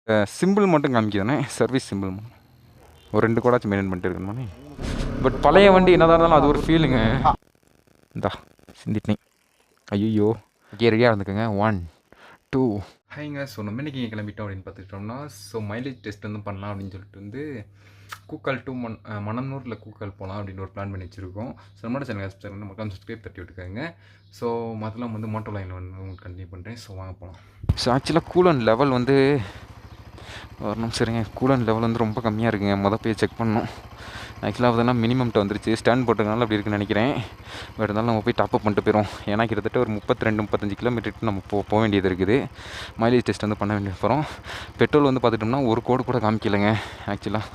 Simple மட்டும் காமிக்குதானே, service simple ஒரு 2 கோடாச்சும் maintain பண்ணிட்டு இருக்கணுமாண்ணே. பட் பழைய வண்டி என்னதான் இருந்தாலும் அது ஒரு ஃபீலுங்க. இந்தா சிந்திட்டேன். ஐயோ ஓகே, ரெடியாக இருந்துக்குங்க. 1 2 ஹைங்க. ஸோ நம்ம இன்றைக்கி இங்கே கிளம்பிட்டோம் அப்படின்னு பார்த்துக்கிட்டோம்னா, ஸோ மைலேஜ் டெஸ்ட் வந்து பண்ணலாம் அப்படின்னு சொல்லிட்டு வந்து கூக்கால் டு மணனூரில் கூக்கால் போகலாம் அப்படின்னு ஒரு பிளான் பண்ணி வச்சுருக்கோம். ஸோ நம்மளோட சேனல் மக்கள் சப்ஸ்கிரைப் தட்டி விட்டுக்காங்க. ஸோ மற்றெல்லாம் வந்து மோட்டோ லைனில் வந்து உங்களுக்கு கண்டினியூ பண்ணுறேன். ஸோ வாங்க போகலாம். ஸோ ஆக்சுவலாக கூலன் லெவல் வந்து வரணும். சரிங்க, கூலன் லெவல் வந்து ரொம்ப கம்மியாக இருக்குங்க. போய் செக் பண்ணணும். ஆக்சுவலாக அதெல்லாம் மினிமம்ட்டு வந்துருச்சு. ஸ்டாண்ட் போட்டதுனால அப்படி இருக்குன்னு நினைக்கிறேன். பட் இருந்தாலும் நம்ம போய் டாப்அப் பண்ணிட்டு போயிடும். ஏன்னா கிட்டத்தட்ட ஒரு 32-35 கிலோமீட்டருக்கு நம்ம போக வேண்டியது இருக்குது. மைலேஜ் டெஸ்ட் வந்து பண்ண வேண்டிய போகிறோம். பெட்ரோல் வந்து பார்த்துட்டோம்னா ஒரு கோடு கூட காமிக்கலைங்க. ஆக்சுவலாக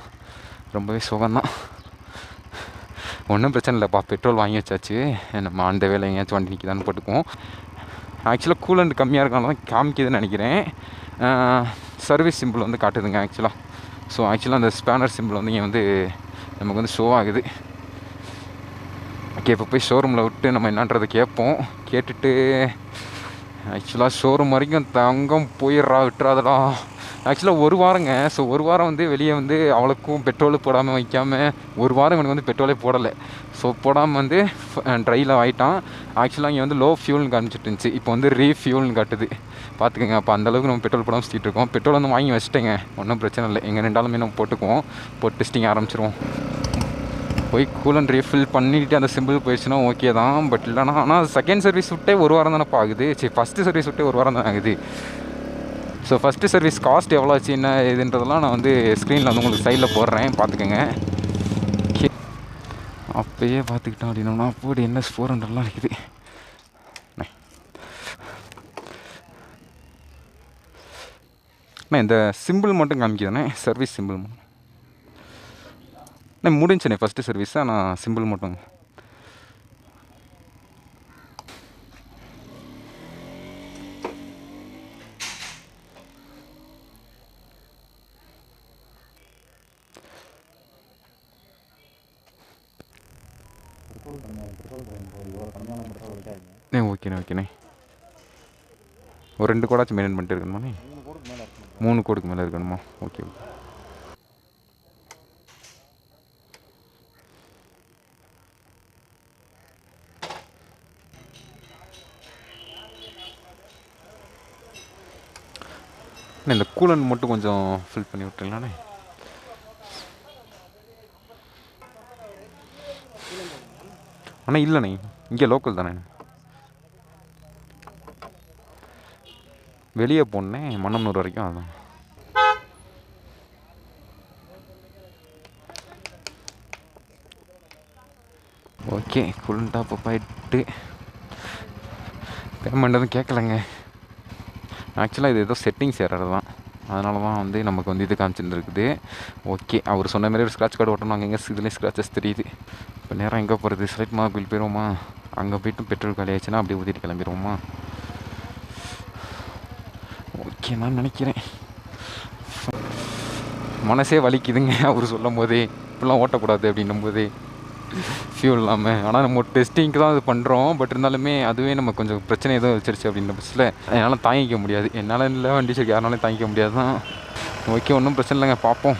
ரொம்பவே சுகம்தான். ஒன்றும் பிரச்சனை இல்லைப்பா, பெட்ரோல் வாங்கி வச்சாச்சு. நம்ம அந்த வேலை எங்கேயாச்சும் வண்டி நிற்கிதான்னு போட்டுக்குவோம். ஆக்சுவலாக கூலண்ட் கம்மியாக இருக்கனால தான் காமிக்குதுன்னு நினைக்கிறேன். சர்வீஸ் சிம்பிள் வந்து காட்டுதுங்க ஆக்சுவலாக. ஸோ ஆக்சுவலாக அந்த ஸ்பேனர் சிம்பிள் வந்து இங்கே வந்து நமக்கு வந்து ஷோ ஆகுது. ஓகே, இப்போ போய் ஷோரூமில் விட்டு நம்ம என்னன்றதை கேட்போம். கேட்டுட்டு ஆக்சுவலாக ஷோரூம் வரைக்கும் தங்கம் விட்டுறாதடா. ஆக்சுவலாக ஒரு வாரங்க. ஸோ ஒரு வாரம் வந்து வெளியே வந்து அவளுக்கும் பெட்ரோல் போடாமல் வைக்காமல் ஒரு வாரம் எனக்கு வந்து பெட்ரோலே போடலை. ஸோ போடாமல் வந்து ட்ரையில் ஆகிட்டான். ஆக்சுவலாக இங்கே வந்து லோ ஃபியூல்னு காமிச்சிட்டு இருந்துச்சு. இப்போ வந்து ரீஃபியூல்னு காட்டுது. பார்த்துக்கோங்க. அப்போ அந்தளவுக்கு நம்ம பெட்ரோல் போடாமல் சுற்றிட்டு இருக்கோம். பெட்ரோல் வந்து வாங்கி வச்சுட்டேங்க, ஒன்றும் பிரச்சனை இல்லை. எங்கே ரெண்டாலுமே நம்ம போட்டுக்குவோம். போட்டு டெஸ்டிங் ஆரம்பிச்சிருவோம். போய் கூலன் ரீஃபில் பண்ணிவிட்டு அந்த சிம்பிள் போயிடுச்சுன்னா ஓகே தான். பட் இல்லைனா ஆனால் செகண்ட் சர்வீஸ் விட்டே ஒரு வாரம் தானே ஆகுது. சரி, ஃபஸ்ட்டு சர்வீஸ் விட்டே ஒரு வாரம் தான் ஆகுது. ஸோ ஃபஸ்ட்டு சர்வீஸ் காஸ்ட் எவ்வளோ ஆச்சு என்ன இதுன்றதெல்லாம் நான் வந்து ஸ்க்ரீனில் வந்து உங்களுக்கு சைடில் போடுறேன், பார்த்துக்கோங்க. ஓகே, அப்போயே பார்த்துக்கிட்டோம் அப்படின்னோம்னா அப்போது NS 400 இருக்குது. அண்ணா இந்த சிம்பிள் மட்டும் காமிக்குதானே, சர்வீஸ் சிம்பிள் அண்ணா முடிஞ்சுண்ணே ஃபஸ்ட்டு சர்வீஸ். ஆனால் சிம்பிள் மட்டும் ஓகேண்ணே. ஒரு 2 கோடாச்சும் மெயின்டைன் பண்ணிட்டு இருக்கணுமாண்ணே. 3 கோடுக்கு மேலே இருக்கணுமா? ஓகே. இந்த கூலன் மட்டும் கொஞ்சம் ஃபில் பண்ணி விட்டுருங்களாண்ணே. ஆனால் இல்லைண்ணே, இங்கே லோக்கல் தானே. வெளியே போனேன் மணனூர் வரைக்கும். அதான் ஓகே. கூலன் டாப் அப் ஆகிட்டு பேமெண்ட் எதுவும் கேட்கலைங்க. ஆக்சுவலாக இது ஏதோ செட்டிங்ஸ் ஏறது தான். அதனால தான் வந்து நமக்கு வந்து இது காமிச்சிருந்துருக்குது. ஓகே, அவர் சொன்ன மாதிரி ஒரு ஸ்க்ராட்ச் கார்டு ஓட்டணும். அங்கே எங்கே இதுலேயும் ஸ்க்ராச்சஸ் தெரியுது. இப்போ நேரம் எங்கே போகிறது? ஸ்லைட் கோயில் போயிடுவோமா? அங்கே போய்ட்டு பெட்ரோல் காலி ஆயிடுச்சுன்னா அப்படியே ஊற்றிட்டு கிளம்பிடுவோமா? ஓகே, நான் நினைக்கிறேன். மனசே வலிக்குதுங்க அவர் சொல்லும் போதே. இப்படிலாம் ஓட்டக்கூடாது அப்படின்னும் போதே ஃபியூல் இல்லாமல். ஆனால் நம்ம டெஸ்டிங்க்கு தான் அது பண்ணுறோம். பட் இருந்தாலுமே அதுவே நம்ம கொஞ்சம் பிரச்சனை எதுவும் வச்சிருச்சு அப்படின்ற பட்சத்தில் என்னால் தாங்கிக்க முடியாது. என்னால் இல்லை வண்டி சரி, யாருனாலும் தாங்கிக்க முடியாது தான். ஓகே, ஒன்றும் பிரச்சனை இல்லைங்க, பார்ப்போம்.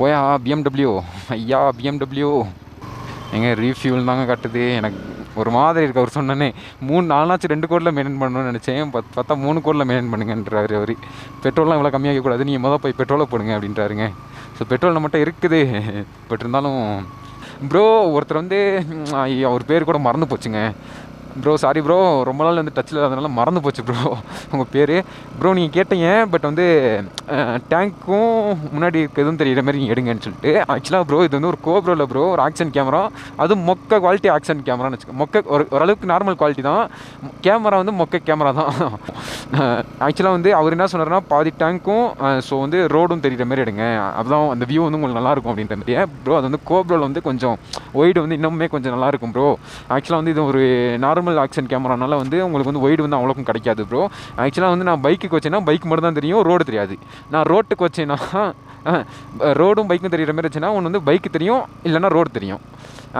போயா BMW ஐயா, BMW எங்க ரீஃபியூல் தாங்க காட்டுது. எனக்கு ஒரு மாதிரி இருக்குது. அவர் சொன்னே 3-4 2 கோடில் மெயின்டைன் பண்ணணும்னு நினச்சேன். பார்த்தா 3 கோடில் மெயின்டைன் பண்ணுங்கன்றாரு அவர். பெட்ரோல்லாம் இவ்வளோ கம்மியாகக்கூடாது, நீங்கள் போய் பெட்ரோலை போடுங்க அப்படின்றாருங்க. ஸோ பெட்ரோல் நம்மகிட்ட இருக்குது. பட் இருந்தாலும் ப்ரோ ஒருத்தர் வந்து அவர் பேர் கூட மறந்து போச்சுங்க. ப்ரோ சாரி ப்ரோ, ரொம்ப நாள் வந்து டச்சில் இல்லாதனால மறந்து போச்சு ப்ரோ உங்கள் பேர். ப்ரோ நீங்கள் கேட்டீங்க, பட் வந்து டேங்க்கும் முன்னாடி எதுவும் தெரியிற மாதிரி நீங்கள் எடுங்கன்னு சொல்லிட்டு. ஆக்சுவலாக ப்ரோ இது வந்து ஒரு கோப்ரோவில் ப்ரோ ஒரு ஆக்ஷன் கேமரா. அதுவும் மொக்க குவாலிட்டி ஆக்ஷன் கேமரான்னு வச்சுக்கோங்க. ஓரளவுக்கு நார்மல் குவாலிட்டி தான். கேமரா வந்து மொக்க கேமரா தான். ஆக்சுவலாக வந்து அவர் என்ன சொன்னார்னா பாதி டேங்க்கும் ஸோ வந்து ரோடும் தெரிகிற மாதிரி எடுங்க, அதுதான் அந்த வியூ வந்து உங்களுக்கு நல்லாயிருக்கும் அப்படின்ற மாதிரி. ப்ரோ அது வந்து கோப்ரோவில் வந்து கொஞ்சம் ஒய்டு வந்து இன்னுமே கொஞ்சம் நல்லாயிருக்கும் ப்ரோ. ஆக்சுவலாக வந்து இது ஒரு நார்மல் ஆக்ஷன் கேமரானால வந்து உங்களுக்கு வந்து ஒய்டு வந்து அவ்வளோக்கும் கிடைக்காது ப்ரோ. ஆக்சுவலாக வந்து நான் பைக்குக்கு வச்சேன்னா பைக் மட்டும் தான் தெரியும், ரோடு தெரியாது. நான் ரோட்டுக்கு வச்சேன்னா ரோடும் பைக்கும் தெரிகிற மாதிரி வச்சுன்னா ஒன்று வந்து பைக்கு தெரியும், இல்லைன்னா ரோடு தெரியும்.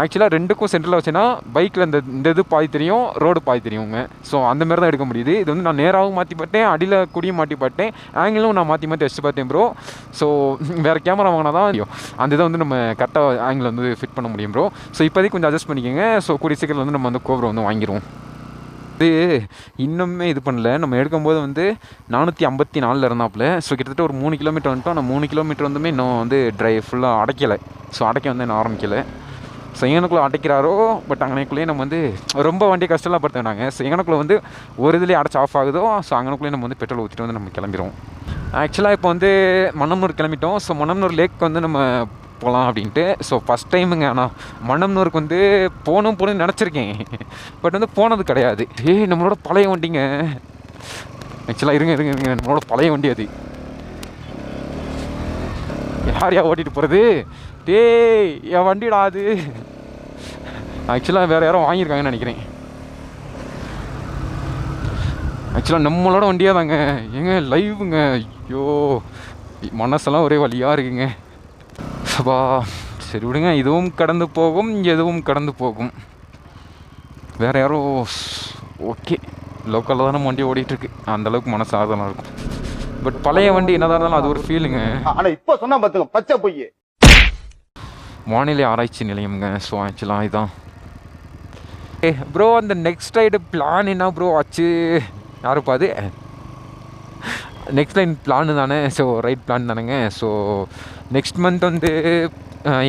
ஆக்சுவலாக ரெண்டுக்கும் சென்டரில் வச்சுன்னா பைக்கில் இந்த இது பாதி தெரியும், ரோடு பாதி தெரியுங்க. ஸோ அந்த மாதிரி தான் எடுக்க முடியுது. இது வந்து நான் நேராகவும் மாற்றி பார்த்தேன், அடியில் கூடியும் மாட்டி பார்த்தேன், ஆங்கிளும் நான் மாற்றி மாற்றி வச்சு பார்த்தேன் ப்ரோ. ஸோ வேறு கேமரா வாங்கினா தான் அந்த இதை வந்து நம்ம கரெக்டாக ஆங்கிள் வந்து ஃபிட் பண்ண முடியும் ப்ரோ. ஸோ இப்போதைக்கு கொஞ்சம் அட்ஜஸ்ட் பண்ணிக்கோங்க. ஸோ கூடிய சீக்கிரம் வந்து நம்ம வந்து கோப்ரா வந்து வாங்கிடுவோம். இது இன்னுமே இது பண்ணல. நம்ம எடுக்கும்போது வந்து 454 இருந்தாப்புல. ஸோ கிட்டத்தட்ட ஒரு 3 கிலோமீட்டர் வந்துட்டோம். ஆனால் 3 கிலோமீட்டர் வந்துமே இன்னும் வந்து ட்ரைவ் ஃபுல்லாக அடைக்கலை. ஸோ அடைக்க வந்து இன்னும் ஆரம்பிக்கலை. ஸோ எங்கனக்குள்ளே அடைக்கிறாரோ, பட் அங்கனக்குள்ளேயே நம்ம வந்து ரொம்ப வண்டி கஷ்டம்லாம் படுத்துனாங்க. ஸோ எங்கனக்குள்ளே வந்து ஒரு இதுலேயே அடைச்சி ஆஃப் ஆகுதோ, ஸோ அங்கனக்குள்ளேயே நம்ம வந்து பெட்ரோல் ஊற்றிட்டு வந்து நம்ம கிளம்பிடுவோம். ஆக்சுவலாக இப்போ வந்து மன்னம்னூர் கிளம்பிட்டோம். ஸோ மன்னம்னூர் லேக் வந்து நம்ம போகலாம் அப்படின்ட்டு. ஸோ ஃபஸ்ட் டைமுங்க. ஆனால் மன்னம்னூருக்கு வந்து போகணும்னு நினச்சிருக்கேன், பட் வந்து போனது கிடையாது. நம்மளோட பழைய வண்டிங்க. ஆக்சுவலாக இருங்க நம்மளோட பழைய வண்டி அது. யாரையா ஓட்டிகிட்டு போகிறது? என் வண்டிடா அது. ஆக்சுவலாக வேறு யாரும் வாங்கியிருக்காங்கன்னு நினைக்கிறேன். ஆக்சுவலாக நம்மளோட வண்டியாக தாங்க. ஏங்க லைவுங்க. ஐயோ மனசெல்லாம் ஒரே வழியாக இருக்குங்க. சபா சரி விடுங்க, இதுவும் கடந்து போகும், எதுவும் கடந்து போகும். வேறு யாரும் ஓகே. லோக்கலில் தான் நம்ம வண்டி ஓடிட்டுருக்கு. அந்தளவுக்கு மனசு ஆறுதலாக இருக்கும். பட் பழைய வண்டி என்னதான் இருந்தாலும் அது ஒரு ஃபீலுங்க. ஆனால் இப்போ சொன்னால் பார்த்துங்க பச்சை பொய். வானிலை ஆராய்ச்சி நிலையம்ங்க. ஸோ ஆக்சுவலாக இதுதான். ப்ரோ அந்த நெக்ஸ்ட் ரைடு பிளான் என்ன ப்ரோ ஆச்சு? யாருப்பா அது? நெக்ஸ்ட் லைன் பிளான் தானே. ஸோ ரைட் பிளான் தானேங்க. ஸோ நெக்ஸ்ட் மந்த் வந்து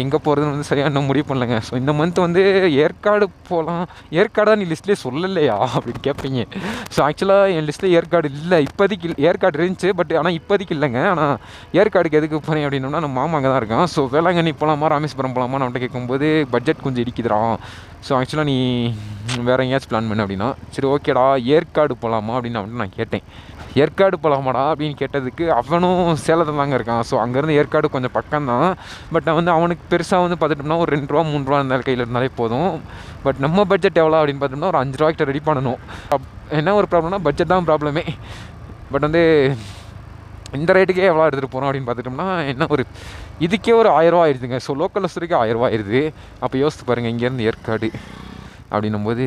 எங்கே போகிறதுன்னு வந்து சரியாக இன்னும் முடிவு பண்ணலைங்க. ஸோ இந்த மந்த் வந்து ஏற்காடு போகலாம். ஏற்காடு தான் நீ லிஸ்ட்லேயே சொல்லலையா அப்படின்னு கேட்பீங்க. ஸோ ஆக்சுவலாக என் லிஸ்ட்டில் ஏற்காடு இல்லை இப்போதைக்கு. ஏற்காடு இருந்துச்சு, பட் ஆனால் இப்போதைக்கு இல்லைங்க. ஆனால் ஏற்காடுக்கு எதுக்கு போகிறேன் அப்படின்னா நம்ம மாமா அங்கே தான் இருக்கான். ஸோ வேளாங்கண்ணி போகலாமா, ராமேஸ்வரம் போகலாமா நம்மகிட்ட கேட்கும்போது பட்ஜெட் கொஞ்சம் இடிக்குதுடா. ஸோ ஆக்சுவலாக நீ வேறு எங்கேயாச்சும் பிளான் பண்ண அப்படின்னா சரி ஓகேடா ஏற்காடு போகலாமா அப்படின்னு நான் கேட்டேன். ஏற்காடு போகலாமாடா அப்படின்னு கேட்டதுக்கு அவனும் சேலத்தில் தாங்க இருக்கான். ஸோ அங்கேருந்து ஏற்காடு கொஞ்சம் பக்கம்தான். பட் நான் வந்து அவனுக்கு பெருசாக வந்து பார்த்துட்டோம்னா ஒரு 2 ரூபா 3 ரூபா இருந்தாலும் கையில் இருந்தாலே போதும். பட் நம்ம பட்ஜெட் எவ்வளோ அப்படின்னு பார்த்தோம்னா ஒரு 5 ரூபாய்க்கிட்ட ரெடி பண்ணணும். என்ன ஒரு ப்ராப்ளம்னா பட்ஜெட் தான் ப்ராப்ளமே. பட் வந்து இந்த ரேட்டுக்கே எவ்வளோ எடுத்துகிட்டு போகிறோம் அப்படின்னு பார்த்துட்டோம்னா என்ன ஒரு இதுக்கே ஒரு 1000 ரூபா ஆயிடுதுங்க. ஸோ லோக்கல் வசதிக்கு 1000 ரூபா ஆயிடுது. அப்போ யோசித்து பாருங்கள், இங்கேருந்து ஏற்காடு அப்படின்னும்போது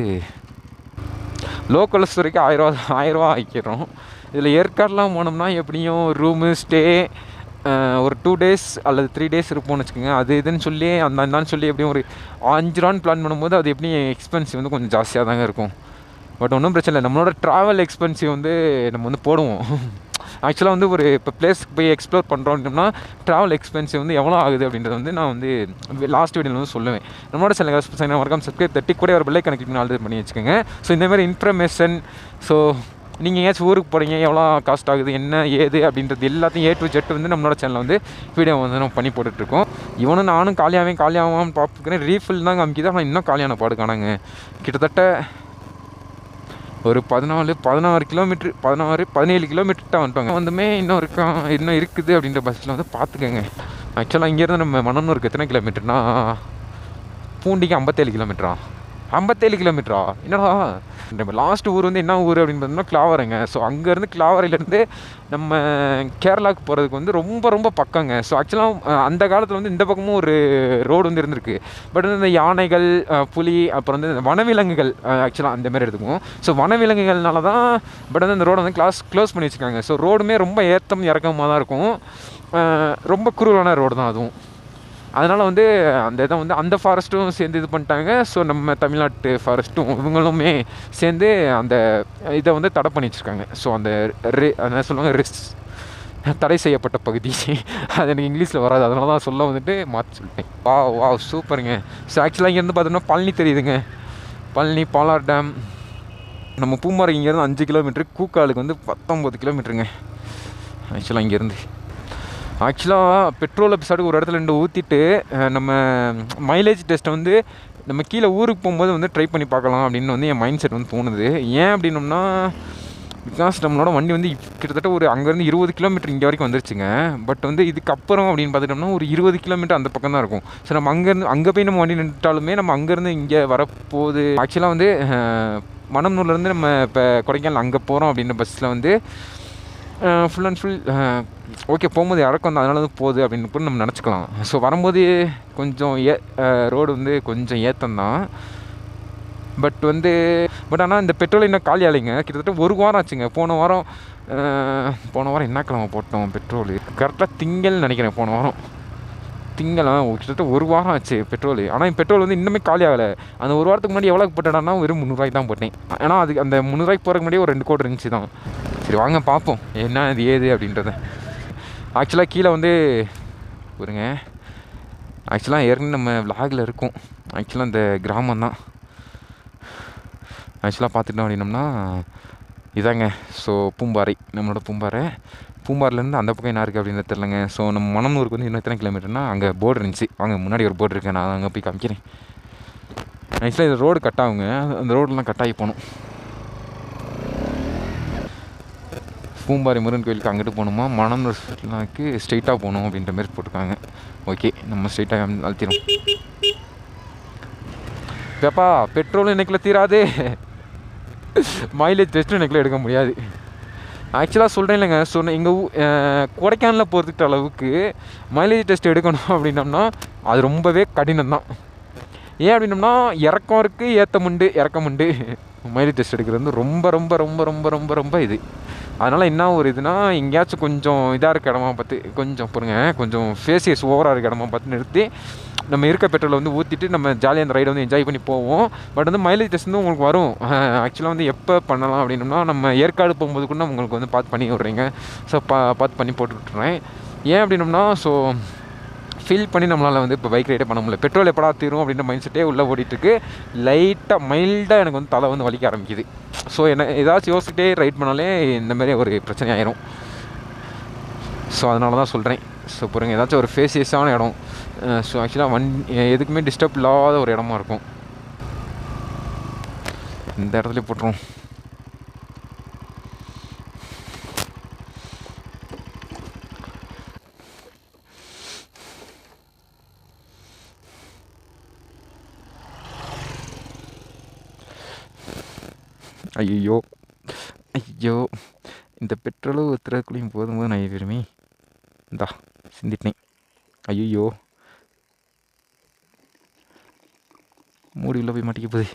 லோக்கல் வசதிக்கு 1000 ரூபா ஆக்கிடுறோம். இதில் ஏற்காடுலாம் போனோம்னா எப்படியும் ரூமு ஸ்டே ஒரு 2 days அல்லது 3 days இருப்போம்னு வச்சுக்கோங்க. அது இதுன்னு சொல்லி அந்தான்னு சொல்லி எப்படியும் ஒரு 5 ரூபான்னு பிளான் பண்ணும்போது அது எப்படி எக்ஸ்பென்சிவ் வந்து கொஞ்சம் ஜாஸ்தியாக தாங்க இருக்கும். பட் ஒன்றும் பிரச்சனை இல்லை. நம்மளோட ட்ராவல் எக்ஸ்பென்சிவ் வந்து நம்ம வந்து போடுவோம். ஆக்சுவலாக வந்து ஒரு இப்போ பிளேஸ்க்கு போய் எக்ஸ்ப்ளோர் பண்ணுறோம் அப்படின்னா ட்ராவல் எக்ஸ்பென்சிவ் வந்து எவ்வளோ ஆகுது அப்படின்றது வந்து நான் வந்து லாஸ்ட் வீடியோவில் வந்து சொல்லுவேன். நம்மளோட சேனல் மறக்காம சப்ஸ்கிரைப் தட்டி கூட ஒரு பெல் ஐகான் கிளிக் பண்ணி ஆல்ரெடி பண்ணி வச்சுக்கோங்க. ஸோ இந்தமாதிரி இன்ஃபர்மேஷன், ஸோ நீங்கள் ஏதாச்சும் ஊருக்கு போகிறீங்க எவ்வளோ காஸ்ட் ஆகுது என்ன ஏது அப்படின்றது எல்லாத்தையும் A to Z வந்து நம்மளோட சேனலில் வந்து வீடியோ வந்து நம்ம பண்ணி போட்டுட்ருக்கோம். இவனும் நானும் காலியாகாமல் பார்த்துக்கிறேன். ரீஃபில் தான் காமிக்குது, ஆனால் இன்னும் காலியான பாடு காணாங்க. கிட்டத்தட்ட ஒரு 17 கிலோமீட்ரு 17 கிலோமீட்டர்கிட்ட வந்துட்டாங்க. வந்துமே இன்னும் இருக்குது அப்படின்ற பஸ்ஸில் வந்து பார்த்துக்கோங்க. ஆக்சுவலாக இங்கேருந்து நம்ம மன்னனூருக்கு எத்தனை கிலோமீட்டர்னா பூண்டிக்கு 57 கிலோமீட்டரா? 57 கிலோமீட்டரா? என்னடா நம்ம லாஸ்ட் ஊர் வந்து என்ன ஊர் அப்படின்னு பார்த்தோம்னா கிளாவரைங்க. ஸோ அங்கேருந்து கிளாவரையிலேருந்து நம்ம கேரளாவுக்கு போகிறதுக்கு வந்து ரொம்ப ரொம்ப பக்கங்க. ஸோ ஆக்சுவலாக அந்த காலத்தில் வந்து இந்த பக்கமும் ஒரு ரோடு வந்து இருந்திருக்கு. பட் வந்து இந்த யானைகள், புலி, அப்புறம் வந்து இந்த வனவிலங்குகள் ஆக்சுவலாக அந்தமாரி எடுத்துக்குவோம். ஸோ வனவிலங்குகள்னால தான் பட் வந்து அந்த ரோடை வந்து க்ளோஸ் பண்ணி வச்சுருக்காங்க. ஸோ ரோடுமே ரொம்ப ஏற்றம் இறக்கமாக தான் இருக்கும். ரொம்ப குரூரான ரோடு தான் அதுவும். அதனால் வந்து அந்த இதை வந்து அந்த ஃபாரஸ்ட்டும் சேர்ந்து இது பண்ணிட்டாங்க. ஸோ நம்ம தமிழ்நாட்டு ஃபாரஸ்ட்டும் இவங்களுமே சேர்ந்து அந்த இதை வந்து தடை பண்ணி வச்சுருக்காங்க. ஸோ அந்த என்ன சொல்லுவாங்க, தடை செய்யப்பட்ட பகுதி. அது எனக்கு இங்கிலீஷில் வராது, அதனால தான் சொல்ல வந்துட்டு மாற்றி சொல்லிட்டேன். வா சூப்பருங்க. ஸோ ஆக்சுவலாக இங்கேருந்து பார்த்தோம்னா பழனி தெரியுதுங்க. பழனி பாலார் டேம். நம்ம பூமாரி இங்கேருந்து 5 கிலோமீட்ரு, கூக்காலுக்கு வந்து 19 கிலோமீட்டருங்க ஆக்சுவலாக இங்கேருந்து. ஆக்சுவலாக பெட்ரோல் எபிசோடுக்கு ஒரு இடத்துல 2 ஊற்றிட்டு நம்ம மைலேஜ் டெஸ்ட்டை வந்து நம்ம கீழே ஊருக்கு போகும்போது வந்து ட்ரை பண்ணி பார்க்கலாம் அப்படின்னு வந்து என் மைண்ட் செட் வந்து தோணுது. ஏன் அப்படின்னோம்னா பிகாஸ் நம்மளோட வண்டி வந்து கிட்டத்தட்ட ஒரு அங்கேருந்து 20 கிலோமீட்டர் இங்கே வரைக்கும் வந்துருச்சுங்க. பட் வந்து இதுக்கப்புறம் அப்படின்னு பார்த்துட்டோம்னா ஒரு 20 கிலோமீட்டர் அந்த பக்கம் தான் இருக்கும். ஸோ நம்ம அங்கே போய் நம்ம வண்டி நின்றுட்டாலுமே நம்ம அங்கேருந்து இங்கே வரப்போகுது. ஆக்சுவலாக வந்து மணம்னூர்லேருந்து நம்ம இப்போ கொடைக்கானல் அங்கே போகிறோம் அப்படின்ற பஸ்ஸில் வந்து ஃபுல் அண்ட் ஃபுல் ஓகே போகும்போது இறக்கம் தான், அதனால தான் போகுது அப்படின்னு கூட நம்ம நினச்சிக்கலாம். ஸோ வரும்போது கொஞ்சம் ரோடு வந்து கொஞ்சம் ஏற்றம் தான். பட் ஆனால் இந்த பெட்ரோல் இன்னும் காலி ஆகலைங்க. கிட்டத்தட்ட ஒரு வாரம் ஆச்சுங்க. போன வாரம் என்ன கிழமை போட்டோம் பெட்ரோலு? கரெக்டாக திங்கள்னு நினைக்கிறேன். போன வாரம் திங்களாம் கிட்டத்தட்ட ஒரு வாரம் ஆச்சு பெட்ரோல். ஆனால் பெட்ரோல் வந்து இன்னுமே காலி ஆகலை. அந்த ஒரு வாரத்துக்கு முன்னாடி எவ்வளோக்கு போட்டேன்னா வெறும் 300 தான் போட்டேன். ஏன்னா அது அந்த 300 போகிறதுக்கு முன்னாடியே ஒரு 2 கோடி இருந்துச்சு தான். சரி வாங்க பார்ப்போம் என்ன இது ஏது அப்படின்றத. ஆக்சுவலாக கீழே வந்து பாருங்க, ஆக்சுவலாக ஏற்கனவே நம்ம விலாகில் இருக்கும். ஆக்சுவலாக இந்த கிராமம் தான் ஆக்சுவலாக பார்த்துட்டோம் அப்படின்னம்னா இதாங்க. ஸோ பூம்பாறை, நம்மளோட பூம்பாறைலேருந்து அந்த பக்கம் என்ன இருக்குது அப்படின்னு தெரிலங்க. ஸோ நம்ம மணமனூருக்கு வந்து இன்னும் எத்தனை கிலோமீட்டர்னா அங்கே போர்டு இருந்துச்சு. வாங்க முன்னாடி ஒரு போர்டு இருக்குது, நான் அங்கே போய் காமிக்கிறேன். ஆக்சுவலாக இது ரோடு கட் ஆகுங்க. அந்த ரோடெலாம் கட் ஆகி போகணும். பூம்பாறை முருகன் கோயிலுக்கு அங்கிட்டு போகணுமா, மணமனூருக்கு ஸ்ட்ரெயிட்டாக போகணும் அப்படின்ற மாதிரி போட்டிருக்காங்க. ஓகே நம்ம ஸ்ட்ரெயிட்டாக அழுத்திடும். பேப்பா பெட்ரோலும் இன்றைக்கில் தீராது, மைலேஜ் டெஸ்ட்டும் இன்றைக்கில் எடுக்க முடியாது. ஆக்சுவலாக சொல்கிறேன் இல்லைங்க, எங்கள் கொடைக்கானலில் போகிறதுக்கு அளவுக்கு மைலேஜ் டெஸ்ட் எடுக்கணும் அப்படின்னம்னா அது ரொம்பவே கடினம் தான். ஏன் அப்படின்னம்னா இறக்கம் இருக்குது, இறக்கம் உண்டு. மைலேஜ் டெஸ்ட் எடுக்கிறது வந்து ரொம்ப ரொம்ப ரொம்ப ரொம்ப ரொம்ப ரொம்ப இது. அதனால் என்ன ஒரு இதுனா, எங்கேயாச்சும் கொஞ்சம் இதாக இருக்க இடமா பார்த்து, கொஞ்சம் பாருங்க, கொஞ்சம் ஃபேசியஸ் ஓவராக இருக்க இடமா பார்த்து நிறுத்தி நம்ம இருக்க பெட்ரோலை வந்து ஊற்றிட்டு நம்ம ஜாலியாக அந்த ரைடை வந்து என்ஜாய் பண்ணி போவோம். பட் வந்து மைலேஜ் டெஸ்ட் வந்து உங்களுக்கு வரும். ஆக்சுவலாக வந்து எப்போ பண்ணலாம் அப்படின்னம்னா, நம்ம ஏற்காடு போகும்போது கூட உங்களுக்கு வந்து பார்த்து பண்ணி விட்றீங்க. ஸோ பார்த்து பண்ணி போட்டு விட்டுறேன். ஏன் அப்படின்னம்னா ஸோ ஃபீல் பண்ணி நம்மளால் வந்து இப்போ பைக் ரைடே பண்ண முடியல. பெட்ரோல் எப்படா தீரும் அப்படின்ற மைண்ட் செட்டே உள்ளே ஓடிட்டுருக்கு. லைட்டாக மைல்டாக எனக்கு வந்து தலை வந்து வலிக்க ஆரம்பிக்குது. ஸோ என்ன ஏதாச்சும் யோசிக்கிட்டே ரைட் பண்ணாலே இந்தமாரி ஒரு பிரச்சனை ஆயிரும். ஸோ அதனால தான் சொல்கிறேன். ஸோ பாருங்கள், ஏதாச்சும் ஒரு ஃபேசியஸான இடம். ஸோ ஆக்சுவலாக எதுக்குமே டிஸ்டர்ப் இல்லாத ஒரு இடமா இருக்கும். இந்த இடத்துல போட்டுரும். ஐயோ இந்த பெட்ரோலும் ஒருத்தரக்குள்ளேயும் போதும்போது நான் விரும்பி இந்தா சிந்திட்டேன். ஐயோ மூடி உள்ள போய் மாட்டிக்க போகுது.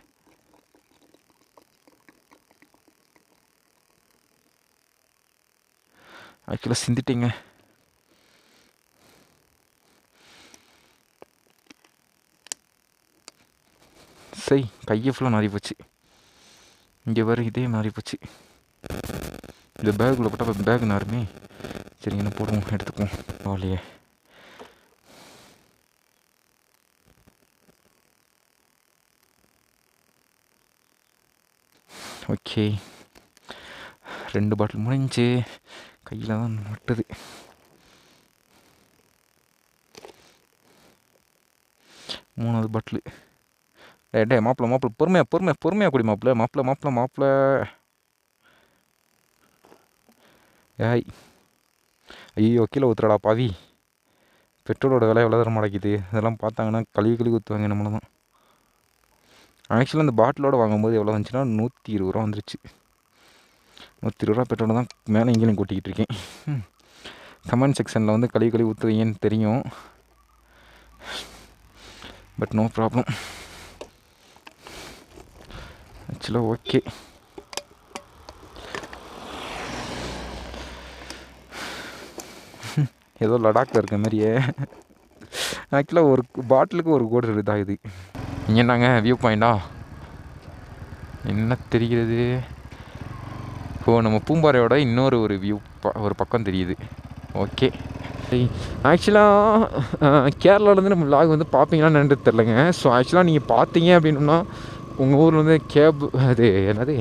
ஆக்சுவலாக சிந்திட்டேங்க. சரி கையை ஃபுல்லாக மாறி போச்சு. இங்கே வர இதே மாறி போச்சு. இந்த பேக்குள்ளே போட்டால் பேக் நாருமே. சரி என்ன போடுவோம், எடுத்துக்குவோம். அவ்வளோயே ஓகே. 2 பாட்டில் முடிஞ்சு கையில் தான் மட்டுது. மூணாவது பாட்டிலு. டே மாப்பிள்ள பொறுமையாக குடி மாப்பிள்ள. ஏய் ஐயோ கீழே ஊற்றுறாடா பாவி. பெட்ரோலோட விலை எவ்வளோ தரம் அடைக்குது. இதெல்லாம் பார்த்தாங்கன்னா கழுவி ஊற்றுவாங்க நம்மளை தான். ஆக்சுவலாக அந்த பாட்டிலோடு வாங்கும்போது எவ்வளோ வந்துச்சுன்னா 120 ரூபா வந்துருச்சு. 120 ரூபா பெட்ரோல் தான் மேலே இங்கேயும் கொட்டிக்கிட்டு இருக்கேன். கமெண்ட் செக்ஷனில் வந்து கழுவி ஊற்றுவீங்கன்னு தெரியும். But no problem. ஆக்சுவலாக ஓகே. ஏதோ லடாக்கில் இருக்க மாதிரியே. ஆக்சுவலாக ஒரு பாட்டிலுக்கு 1 கோடி இதாகுது. இங்கே என்னங்க வியூ பாயிண்டா என்ன தெரிகிறது? நம்ம பூம்பாறையோட இன்னொரு ஒரு வியூ ஒரு பக்கம் தெரியுது. ஓகே. ஆக்சுவலாக கேரளாவிலேருந்து நம்ம வ்ளாக் வந்து பார்ப்பீங்களான்னு நினைட்டு தெரிலங்க. ஸோ ஆக்சுவலாக நீங்கள் பார்த்தீங்க அப்படின்னா உங்கள் ஊரில் வந்து அது என்னது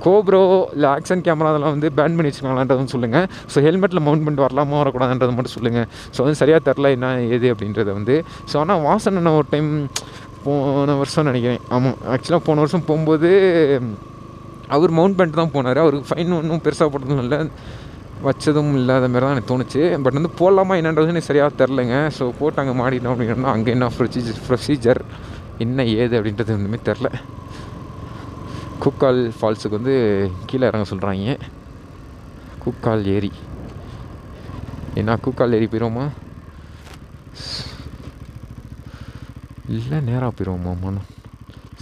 கோப்ரோ இல்லை ஆக்ஷன் கேமரா அதெல்லாம் வந்து பேன் பண்ணி வச்சுக்கலான்றதும் சொல்லுங்கள். ஸோ ஹெல்மெட்டில் மவுண்ட் பண்ணிட்டு வரலாமா வரக்கூடாதுன்றதை மட்டும் சொல்லுங்கள். ஸோ வந்து சரியாக தெரில என்ன ஏது அப்படின்றத வந்து. ஸோ ஆனால் வாசன் நான் ஒரு டைம் போன வருஷம் நினைக்கிறேன். ஆமாம் ஆக்சுவலாக போன வருஷம் போகும்போது அவர் மவுண்ட் பண்ணிட்டு தான் போனார். அவருக்கு ஃபைன் ஒன்றும் பெருசாக போட்டதும் இல்லை, வச்சதும் இல்லாத மாதிரி தான் எனக்கு தோணுச்சு. பட் வந்து போடலாமா என்னன்றது எனக்கு சரியாக தெரிலங்க. ஸோ போட்டு அங்கே மாடிட்டோம் அப்படின்னா அங்கே என்ன ப்ரொசீஜர் என்ன ஏது அப்படின்றது ஒன்றுமே தெரில. குக்கால் ஃபால்ஸுக்கு வந்து கீழே இறங்க சொல்கிறாங்க. கூக்கால் ஏரி. என்ன கூக்கால் ஏரி போயிடுவோமா இல்லை நேராக போயிடுவோமா மனம்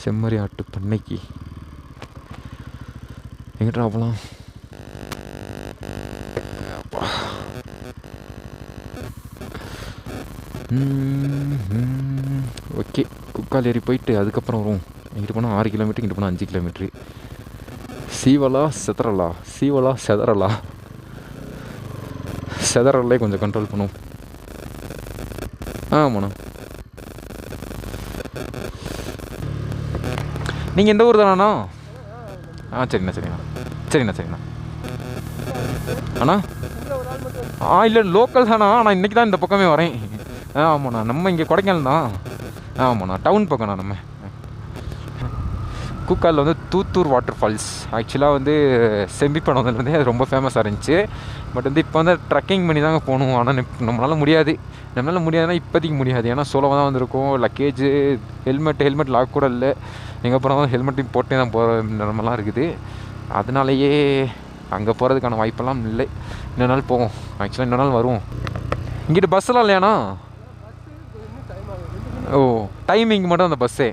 செம்மறி ஆட்டு பண்ணைக்கு? எங்கிட்ட போகலாம்? ஓகே, குக்கால் ஏறி போயிட்டு அதுக்கப்புறம் வரும். இங்கிட்டு போனால் 6 கிலோமீட்டர், இங்கிட்டு போனால் 5 கிலோமீட்ரு. சீவலா செதறலா, சீவலா செதறலா, செதறலே கொஞ்சம் கண்ட்ரோல் பண்ணும். ஆமாண்ணா. நீங்கள் எந்த ஊர் தானா? சரிண்ணா சரிண்ணா சரிண்ணா அண்ணா. இல்லை லோக்கல் தானா, நான் இன்றைக்கி தான் இந்த பக்கமே வரேன். ஆமாண்ணா, நம்ம இங்கே கொடைக்கானல் தான். ஆமாண்ணா, டவுன் பக்கம்ண்ணா. நம்ம கூக்காலில் வந்து தூத்தூர் வாட்டர் ஃபால்ஸ். ஆக்சுவலாக வந்து செம்பிப்பணத்துலேருந்தே அது ரொம்ப ஃபேமஸாக இருந்துச்சு. பட் வந்து இப்போ வந்து ட்ரக்கிங் பண்ணி தாங்க போகணும். ஆனால் நம்மளால் முடியாதுன்னா இப்போதைக்கு முடியாது. ஏன்னா சோலோவாக தான் வந்திருக்கோம். லக்கேஜு, ஹெல்மெட் லாக் கூட இல்லை. எங்கே போனாலும் ஹெல்மெட்டையும் போட்டே தான் போகிற நிலமெல்லாம் இருக்குது. அதனாலேயே அங்கே போகிறதுக்கான வாய்ப்பெல்லாம் இல்லை. இன்னொரு நாள் போவோம். ஆக்சுவலாக இன்னொரு நாள் வருவோம். இங்கிட்டு பஸ்ஸெல்லாம் இல்லையாண்ணா? ஓ, டைமிங் மட்டும் அந்த பஸ்ஸே,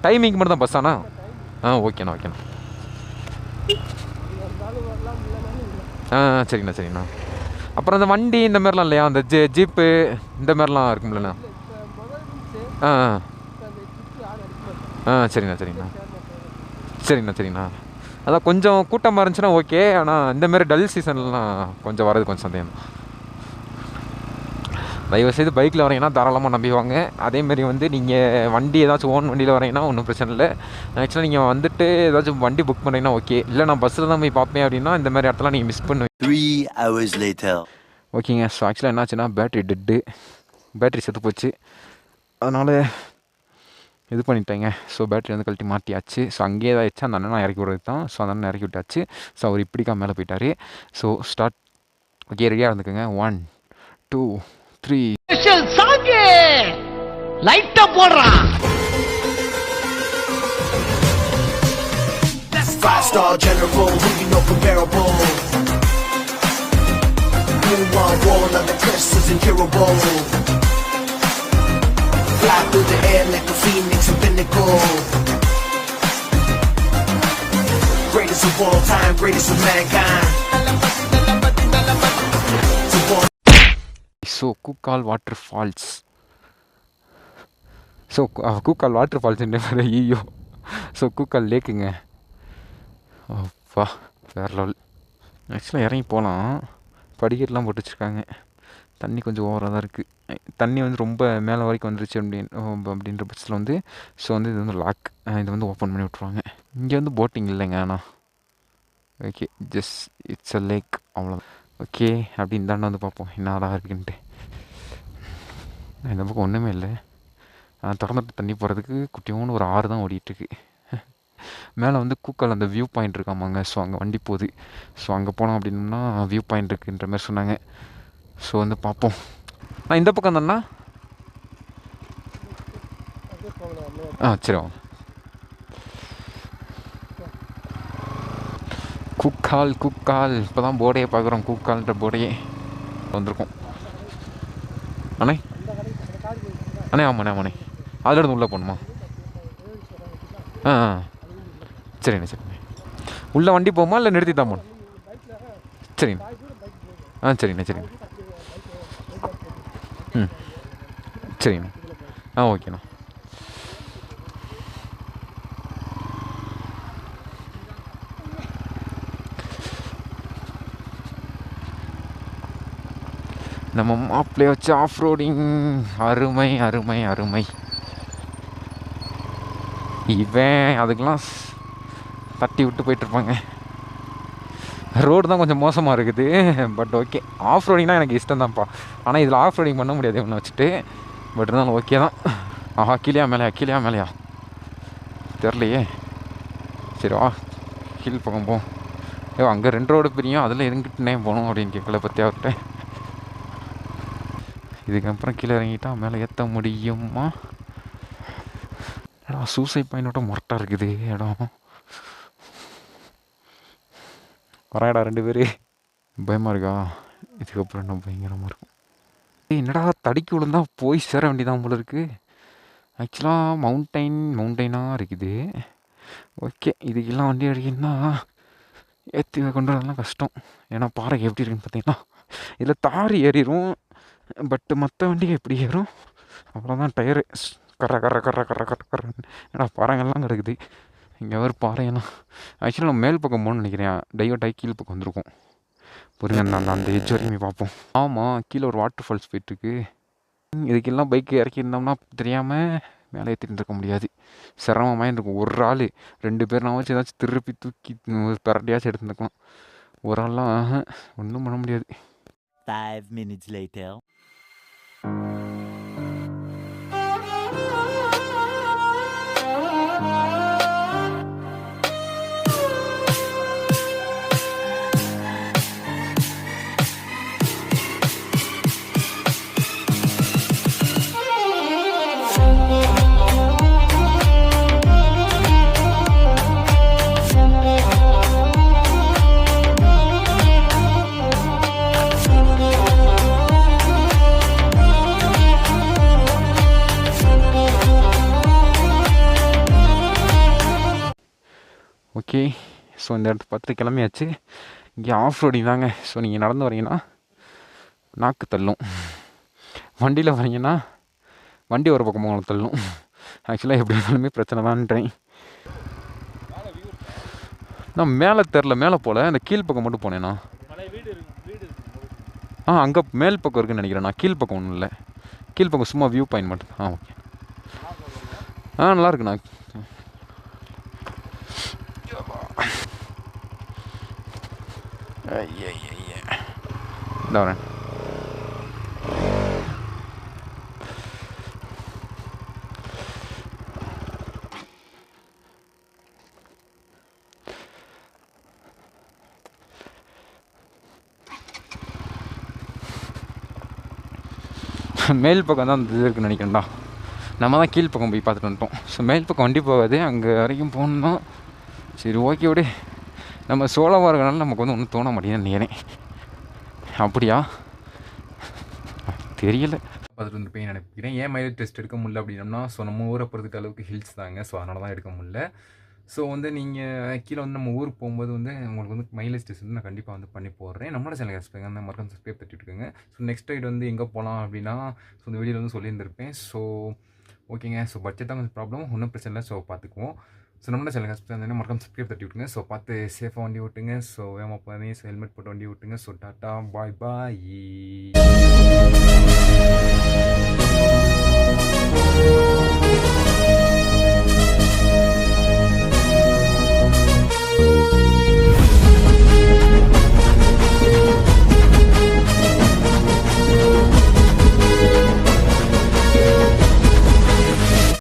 டைமிங் மட்டும் தான் பஸ்ஸாண்ணா? ஓகேண்ணா. சரிண்ணா. அப்புறம் அந்த வண்டி இந்த மாதிரிலாம் இல்லையா? அந்த ஜீப்பு இந்த மாதிரிலாம் இருக்கும்லண்ணா? சரிண்ணா. அதான் கொஞ்சம் கூட்டமாக இருந்துச்சுன்னா ஓகே. ஆனால் இந்தமாரி டல் சீசன்லாம் கொஞ்சம் வர்றது கொஞ்சம் சந்தேகம். தயவுசெய்து பைக்கில் வரீங்கன்னா தாராளமாக நம்பிவாங்க. அதேமாரி வந்து நீங்கள் வண்டி ஏதாச்சும் ஓன் வண்டியில் வரீங்கன்னா ஒன்றும் பிரச்சனை இல்லை. ஆக்சுவலாக நீங்கள் வந்துட்டு ஏதாச்சும் வண்டி புக் பண்ணுறீங்கன்னா ஓகே. இல்லை நான் பஸ்ஸில் தான் போய் பார்ப்பேன் அப்படின்னா இந்த மாதிரி இடத்துல நீங்கள் மிஸ் பண்ணுவீங்க. 3 hours later. ஓகேங்க. ஸோ ஆக்சுவலாக என்னாச்சுன்னா பேட்ரி செத்து போச்சு. அதனால் இது பண்ணிட்டேங்க. ஸோ பேட்டரி வந்து கழட்டி மாட்டியாச்சு. ஸோ அங்கேயே தான் ஆச்சு. அந்த அண்ணன் இறக்கி விடுறது தான். ஸோ அந்த அண்ணன் இறக்கி விட்டாச்சு. ஸோ அவர் இப்படிக்கா மேலே போயிட்டார். So start. ஓகே, ரெடியாக இருந்துக்குங்க. 1 2 3. லைட்டா போடுறான். 5-star general, who you know comparable. You want wall of the cliffs is incurable. Fly through the air like a phoenix and pinnacle. Greatest of all time, greatest of mankind. So Kookal water falls. So Kookal water ஃபால்ஸ்ன்ற மாதிரி ஐயோ. So Kookal லேக்குங்க. அப்பா வேறு level. ஆக்சுவலாக இறங்கி போகலாம். படிக்கட்டுலாம் போட்டு வச்சுருக்காங்க. தண்ணி கொஞ்சம் ஓவராக தான் இருக்குது. தண்ணி வந்து ரொம்ப மேலே வரைக்கும் வந்துருச்சு அப்படின்ற பட்சத்தில் வந்து ஸோ வந்து இது வந்து லாக். இது வந்து ஓப்பன் பண்ணி விட்ருவாங்க. இங்கே வந்து போட்டிங் இல்லைங்க. ஆனால் okay, just it's a lake, அவ்வளோதான். ஓகே, அப்படின்னு தாண்டா வந்து பார்ப்போம் என்ன அழகாக இருக்குன்ட்டு. இந்த பக்கம் ஒன்றுமே இல்லை. திறந்துட்டு தண்ணி போகிறதுக்கு குட்டியோன்னு ஒரு ஆறு தான் ஓடிட்டுருக்கு. மேலே வந்து கூக்கால் அந்த வியூ பாயிண்ட் இருக்காமாங்க. ஸோ அங்கே வண்டி போகுது. ஸோ அங்கே போனோம் அப்படின்னா வியூ பாயிண்ட் இருக்குன்ற மாதிரி சொன்னாங்க. ஸோ வந்து பார்ப்போம். இந்த பக்கம் தானே? சரி வாங்க. கூக்கால் இப்போ தான் போர்டையே பார்க்குறோம். கூக்கால்ன்ற போர்டையே வந்திருக்கோம். அண்ணே ஆமாண்ணே. அதில் இருந்து உள்ளே போகணுமா? சரிண்ணே. உள்ளே வண்டி போகுமா இல்லை நிறுத்தி தான் போகணும்? சரிண்ணே. சரிண்ணே. சரிண்ணா. ஓகேண்ணா. நம்ம மாப்பிள்ளைய வச்சு ஆஃப் ரோடிங். அருமை. இவன் அதுக்கெலாம் தட்டி விட்டு போயிட்டுருப்பாங்க. ரோடு தான் கொஞ்சம் மோசமாக இருக்குது. பட் ஓகே, ஆஃப் ரோடிங்னா எனக்கு இஷ்டம் தான்ப்பா. ஆனால் இதில் ஆஃப் ரோடிங் பண்ண முடியாது இவனை வச்சுட்டு. பட் இருந்தாலும் ஓகே தான். ஆஹா, கீழே மேலேயா தெரிலையே. சரி வா, கீழ் பக்கம் போவோம். அங்கே 2 ரோடு பிரியும். அதில் எதுங்கிட்டுனே போகணும் அப்படின்னு கேட்கல பற்றி அவர்கிட்ட. இதுக்கப்புறம் கீழே இறங்கிட்டா மேலே ஏற்ற முடியுமா? சூசைட் பாயிண்டோட மொரட்டாக இருக்குது இடம். வராடா 2 பேர். பயமாக இருக்கா? இதுக்கப்புறம் என்ன பயங்கரமாக இருக்கும். என்னடா தடிக்கு விழுந்தா போய் சேர வேண்டியதான் போல இருக்குது. ஆக்சுவலாக மவுண்டைனாக இருக்குது. ஓகே, இதுக்கெல்லாம் வண்டி அடிக்கணும்னா ஏற்றி கொண்டு வரலாம் கஷ்டம். ஏன்னா பாறை எப்படி இருக்குன்னு பார்த்தீங்கன்னா இதில் தார் ஏறிடும். பட்டு மற்ற வண்டியை எப்படி ஏறும்? அவ்வளோதான், டயரு கர்றன்னு ஏன்னா பாறைங்கள்லாம் கிடக்குது. இங்கே ஒரு பாறையெல்லாம் ஆக்சுவலாக நம்ம மேல் பக்கம் போகணும்னு நினைக்கிறேன். டைவர்ட் ஆகி கீழ் பக்கம் வந்திருக்கும். புரியுங்க, நான் அந்த எட்ஜ் வரைக்கும் பார்ப்போம். ஆமாம், கீழே ஒரு வாட்டர் ஃபால்ஸ் போயிட்டுருக்கு. இதுக்கெல்லாம் பைக்கு இறக்கியிருந்தோம்னா தெரியாமல் மேலே ஏற்றிட்டு இருக்க முடியாது. சிரமமாக இருக்கும். ஒரு ஆள் 2 பேர் நான் வச்சு ஏதாச்சும் திருப்பி தூக்கி பரட்டியாச்சும் எடுத்துருக்கலாம். ஒரு ஆள்லாம் ஒன்றும் பண்ண முடியாது. 5 minutes later. ஓகே, ஸோ இந்த இடத்த பார்த்துட்டு கிளம்பியாச்சு. இங்கே ஆஃப் ரோடிங் தாங்க. ஸோ நீங்கள் நடந்து வரீங்கன்னா நாக்கு தள்ளும். வண்டியில் வரீங்கன்னா வண்டி ஒரு பக்கமாக உங்களுக்கு தள்ளும். ஆக்சுவலாக எப்படி இருந்தாலுமே பிரச்சனை தான்ன்றேன். நான் மேலே தெரில, மேலே போகல, இந்த கீழ் பக்கம் மட்டும் போனேண்ணா. அங்கே மேல் பக்கம் இருக்குன்னு நினைக்கிறேன். நான் கீழ் பக்கம் ஒன்றும் இல்லை, கீழ் பக்கம் சும்மா வியூ பாயிண்ட் மட்டும். ஓகே, நல்லா இருக்குண்ணா. இந்த வரேன். மேல் பக்கம் தான் இது இருக்குன்னு நினைக்கிறேன்டா. நம்ம தான் கீழ் பக்கம் போய் பார்த்துட்டு வந்துட்டோம். ஸோ மேல் பக்கம் வண்டி போகாது, அங்கே வரைக்கும் போகணும். சரி, ஓகே விடு. நம்ம சோளமாக இருக்கனால நமக்கு வந்து ஒன்றும் தோண மாட்டேங்குதுன்னு நினைக்கிறேன். அப்படியா தெரியல. பார்த்துட்டு வந்து போய் நினைக்கிறேன். ஏன் மைலேஜ் டெஸ்ட் எடுக்க முடியல அப்படின்னோம்னா, ஸோ நம்ம ஊரை பொறுத்துக்க அளவுக்கு ஹில்ஸ் தாங்க. ஸோ அதனால தான் எடுக்க முடியல. ஸோ வந்து நீங்கள் கீழே வந்து நம்ம ஊருக்கு போகும்போது வந்து உங்களுக்கு வந்து மைலேஜ் டெஸ்ட் வந்து நான் கண்டிப்பாக வந்து பண்ணி போடுறேன். நம்மளோட சேனல் எக்ஸ்பெக்ட் அந்த மறக்காம சப்ஸ்கிரைப் தட்டிட்டுருக்கேங்க. ஸோ நெக்ஸ்ட் ரைடு வந்து எங்கே போகலாம் அப்படின்னா, ஸோ இந்த வீடியோவில் வந்து சொல்லியிருந்திருப்பேன். ஸோ ஓகேங்க. ஸோ பட்ஜெட் தான் கொஞ்சம் ப்ராப்ளம், ஒன்றும் பிரச்சனை இல்லை. ஸோ பார்த்துக்குவோம். ஸோ நம்மளோட சேனல் எக்ஸ்பெக்ட் மறக்காம சப்ஸ்கிரைப் தட்டி விட்டுங்க. ஸோ பார்த்து சேஃபாக வண்டி ஓட்டுங்க. ஸோ வேகமாக போகாதீங்க. ஸோ ஹெல்மெட் போட்டு வண்டி ஓட்டுங்க. ஸோ டாட்டா பாய் பாய்.